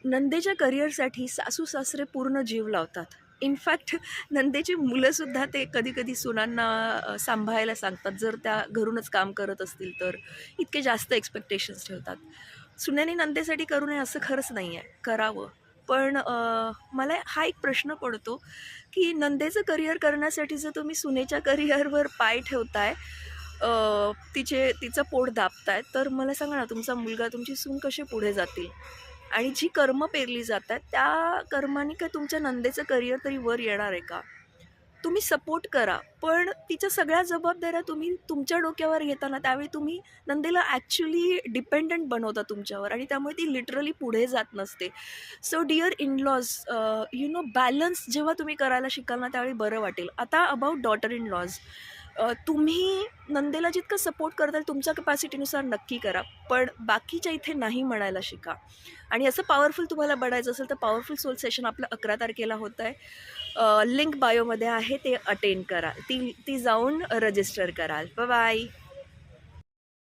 नंदेच्या करिअरसाठी सासू-सासरे पूर्ण जीव लावतात. इनफॅक्ट नंदेची मुलंसुद्धा ते कधी-कधी सुनांना सांभाळायला सांगतात, जर त्या घरूनच काम करत असतील तर. इतके जास्त एक्स्पेक्टेशन्स ठेवतात. सुनेनी नंदेसाठी करू नये असं खरंच नाही आहे, करावं. पण मला हा एक प्रश्न पडतो, की नंदेचं करिअर करण्यासाठी जर तुम्ही सुनेच्या करिअरवर पाय ठेवताय, तिचं पोट दाबताय, तर मला सांगा ना, तुमचा मुलगा, तुमची सून कसे पुढे जातील? आणि जी कर्म पेरली जातात, त्या कर्माने काय तुमच्या नंदेचं करिअर तरी वर येणार आहे का? तुम्ही सपोर्ट करा, पण तिच्या सगळ्या जबाबदाऱ्या तुम्ही तुमच्या डोक्यावर घेताना त्यावेळी तुम्ही नंदेला ॲक्च्युअली डिपेंडंट बनवता तुमच्यावर आणि त्यामुळे ती लिटरली पुढे जात नसते. So dear in laws, you know balance जेव्हा तुम्ही करायला शिकाल ना, त्यावेळी बरं वाटेल. आता अबाउट डॉटर इन लॉज, तुम्ही नंदेला जितकं सपोर्ट करताल तुमच्या कपॅसिटीनुसार नक्की करा, पण बाकीच्या इथे नाही म्हणायला शिका. आणि असं पॉवरफुल तुम्हाला बनायचं असेल तर पॉवरफुल सोल सेशन आपलं 11 तारखेला होतं आहे. लिंक बायोमध्ये आहे, ते अटेंड करा, ती जाऊन रजिस्टर कराल. Bye bye.